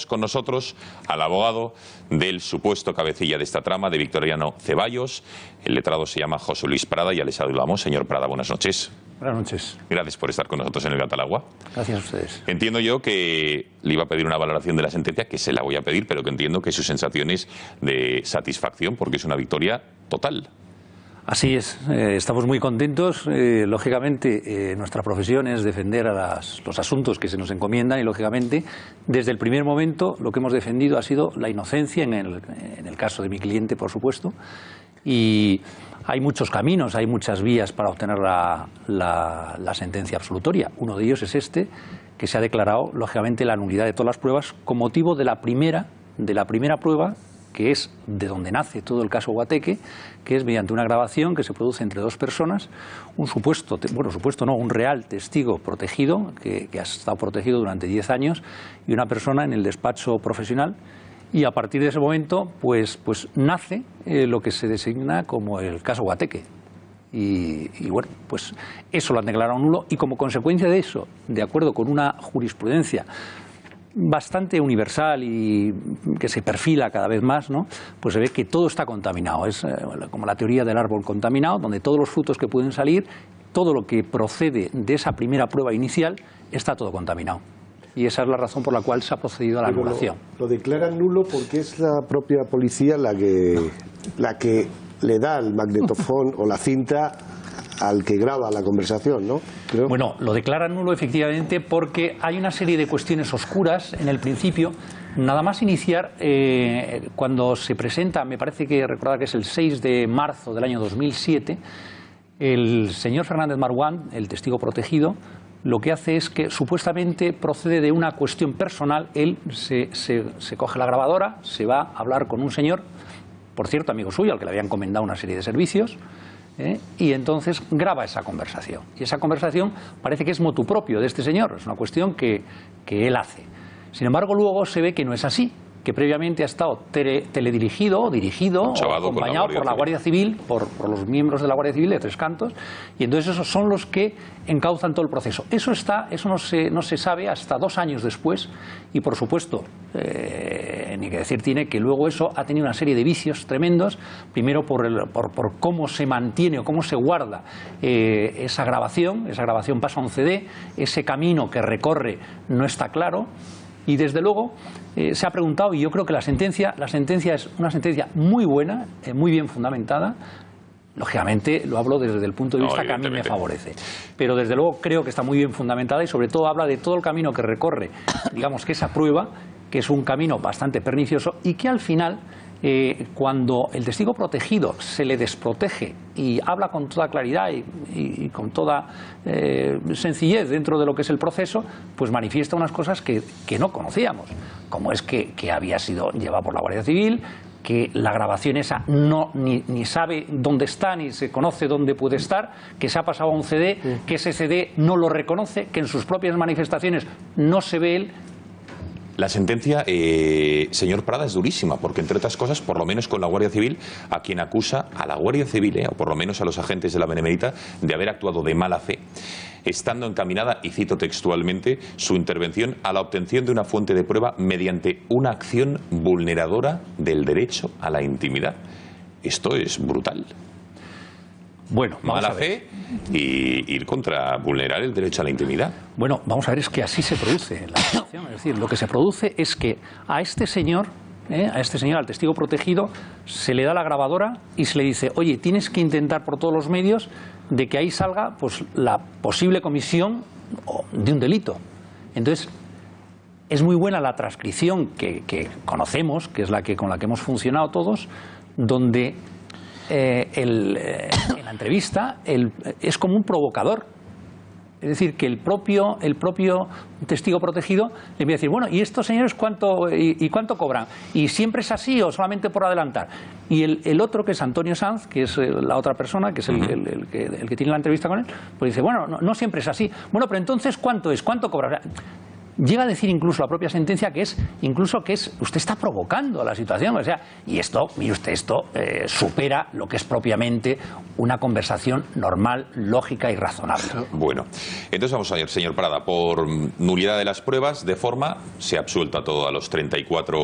Con nosotros al abogado del supuesto cabecilla de esta trama, de Victoriano Ceballos. El letrado se llama José Luis Prada, ya le saludamos. Señor Prada, buenas noches. Buenas noches. Gracias por estar con nosotros en el Gato al Agua. Gracias a ustedes. Entiendo yo que le iba a pedir una valoración de la sentencia, que se la voy a pedir, pero que entiendo que su sensación es de satisfacción, porque es una victoria total. Así es, estamos muy contentos. Lógicamente, nuestra profesión es defender a los asuntos que se nos encomiendan y, lógicamente, desde el primer momento lo que hemos defendido ha sido la inocencia, en el caso de mi cliente, por supuesto, y hay muchos caminos, hay muchas vías para obtener la sentencia absolutoria. Uno de ellos es este, que se ha declarado, lógicamente, la nulidad de todas las pruebas con motivo de la primera prueba, que es de donde nace todo el caso Guateque, que es mediante una grabación que se produce entre dos personas, un real testigo protegido, que ha estado protegido durante 10 años, y una persona en el despacho profesional, y a partir de ese momento pues nace lo que se designa como el caso Guateque. Y bueno, pues eso lo han declarado nulo, y como consecuencia de eso, de acuerdo con una jurisprudencia bastante universal y que se perfila cada vez más, ¿no? Pues se ve que todo está contaminado. Es como la teoría del árbol contaminado, donde todos los frutos que pueden salir, todo lo que procede de esa primera prueba inicial, está todo contaminado. Y esa es la razón por la cual se ha procedido a la anulación. Lo declaran nulo porque es la propia policía la que le da el magnetofón o la cinta al que graba la conversación, ¿no? Creo. Bueno, lo declaran nulo efectivamente porque hay una serie de cuestiones oscuras en el principio. Nada más iniciar, cuando se presenta, me parece que recordar que es el 6 de marzo del año 2007, el señor Fernández Marwan, el testigo protegido, lo que hace es que supuestamente procede de una cuestión personal. Él se coge la grabadora, se va a hablar con un señor, por cierto amigo suyo, al que le habían encomendado una serie de servicios, y entonces graba esa conversación. Y esa conversación parece que es motu propio de este señor, es una cuestión que él hace. Sin embargo, luego se ve que no es así, que previamente ha estado teledirigido o dirigido, o acompañado por la Guardia Civil, por los miembros de la Guardia Civil de Tres Cantos, y entonces esos son los que encauzan todo el proceso. Eso no se sabe hasta 2 años después, y por supuesto, ni que decir tiene que luego eso ha tenido una serie de vicios tremendos, primero por cómo se mantiene o cómo se guarda esa grabación pasa a un CD, ese camino que recorre no está claro. Y desde luego se ha preguntado, y yo creo que la sentencia es una sentencia muy buena, muy bien fundamentada. Lógicamente lo hablo desde el punto de vista que a mí me favorece, pero desde luego creo que está muy bien fundamentada, y sobre todo habla de todo el camino que recorre, digamos, que esa prueba, que es un camino bastante pernicioso, y que al final, cuando el testigo protegido se le desprotege y habla con toda claridad y con toda sencillez dentro de lo que es el proceso, pues manifiesta unas cosas que no conocíamos, como es que había sido llevado por la Guardia Civil, que la grabación esa ni sabe dónde está, ni se conoce dónde puede estar, que se ha pasado a un CD, que ese CD no lo reconoce, que en sus propias manifestaciones no se ve él. La sentencia, señor Prada, es durísima, porque entre otras cosas, por lo menos con la Guardia Civil, a quien acusa a la Guardia Civil, o por lo menos a los agentes de la Benemérita, de haber actuado de mala fe, estando encaminada, y cito textualmente, su intervención a la obtención de una fuente de prueba mediante una acción vulneradora del derecho a la intimidad. Esto es brutal. Bueno, mala fe y ir contra vulnerar el derecho a la intimidad. Bueno, vamos a ver, es que así se produce la situación. Es decir, lo que se produce es que a este señor, al testigo protegido, se le da la grabadora y se le dice: oye, tienes que intentar por todos los medios de que ahí salga pues la posible comisión de un delito. Entonces, es muy buena la transcripción que conocemos, que es con la que hemos funcionado todos, donde en la entrevista es como un provocador. Es decir, que el propio testigo protegido le voy a decir: bueno, ¿y estos señores cuánto cobran? ¿Y siempre es así o solamente por adelantar? Y el otro, que es Antonio Sanz, que es la otra persona, que es el que tiene la entrevista con él, pues dice: bueno, no siempre es así. Bueno, pero entonces, ¿cuánto es? ¿Cuánto cobra? Llega a decir incluso la propia sentencia que usted está provocando la situación, o sea, y esto, mire usted, esto supera lo que es propiamente una conversación normal, lógica y razonable. Bueno, entonces vamos a ver, señor Prada, por nulidad de las pruebas, de forma, se ha absuelto a todos los 34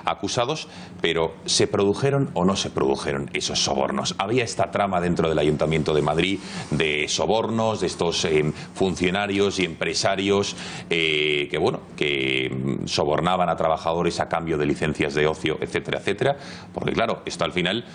acusados, pero ¿se produjeron o no se produjeron esos sobornos? Había esta trama dentro del Ayuntamiento de Madrid de sobornos, de estos funcionarios y empresarios que sobornaban a trabajadores a cambio de licencias de ocio, etcétera, etcétera, porque claro, esto al final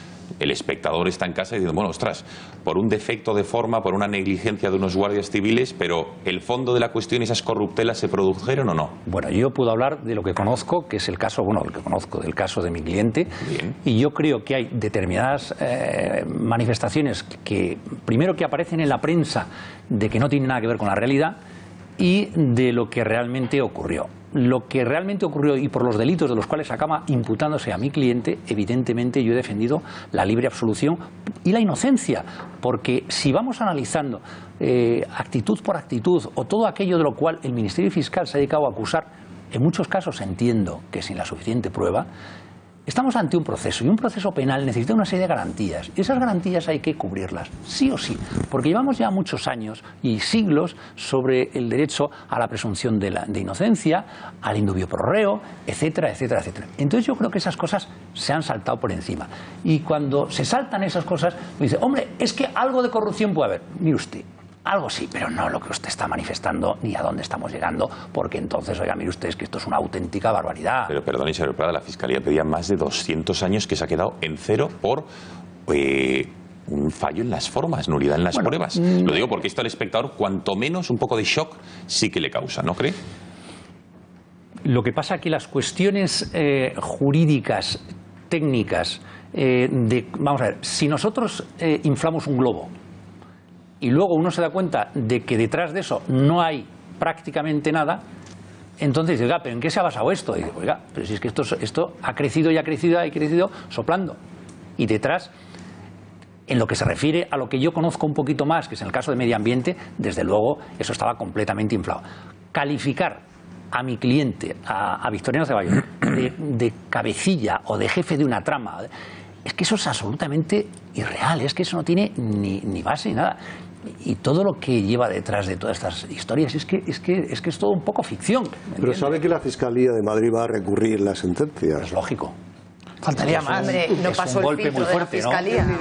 el espectador está en casa y dice, bueno, ostras, por un defecto de forma, por una negligencia de unos guardias civiles, pero el fondo de la cuestión, esas corruptelas, ¿se produjeron o no? Bueno, yo puedo hablar de lo que conozco, que es el caso, el que conozco del caso de mi cliente. Bien. Y yo creo que hay determinadas manifestaciones que, primero, que aparecen en la prensa de que no tienen nada que ver con la realidad y de lo que realmente ocurrió. Lo que realmente ocurrió y por los delitos de los cuales acaba imputándose a mi cliente, evidentemente yo he defendido la libre absolución y la inocencia, porque si vamos analizando actitud por actitud o todo aquello de lo cual el Ministerio Fiscal se ha dedicado a acusar, en muchos casos entiendo que sin la suficiente prueba, estamos ante un proceso, y un proceso penal necesita una serie de garantías. Y esas garantías hay que cubrirlas, sí o sí, porque llevamos ya muchos años y siglos sobre el derecho a la presunción de inocencia, al indubio pro reo, etcétera, etcétera, etcétera. Entonces yo creo que esas cosas se han saltado por encima. Y cuando se saltan esas cosas, me dice, hombre, es que algo de corrupción puede haber. Mire usted, algo sí, pero no lo que usted está manifestando ni a dónde estamos llegando, porque entonces, oiga, mire usted, es que esto es una auténtica barbaridad. Pero perdón, señor Prada, la Fiscalía pedía más de 200 años que se ha quedado en cero por un fallo en las formas, nulidad en las pruebas. Lo digo porque esto al espectador, cuanto menos un poco de shock, sí que le causa, ¿no cree? Lo que pasa es que las cuestiones jurídicas, técnicas, vamos a ver, si nosotros inflamos un globo, y luego uno se da cuenta de que detrás de eso no hay prácticamente nada, entonces dice, oiga, ¿pero en qué se ha basado esto? Y dice, oiga, pero si es que esto ha crecido y ha crecido y ha crecido soplando. Y detrás, en lo que se refiere a lo que yo conozco un poquito más, que es en el caso de medio ambiente, desde luego eso estaba completamente inflado. Calificar a mi cliente, a Victoriano Ceballos, de cabecilla o de jefe de una trama, es que eso es absolutamente irreal, es que eso no tiene ni base ni nada. Y todo lo que lleva detrás de todas estas historias es que es todo un poco ficción. Pero sabe que la Fiscalía de Madrid va a recurrir la sentencia. Es lógico. Faltaría más. Hombre, no pasó un golpe el filtro muy fuerte, de la Fiscalía. ¿no?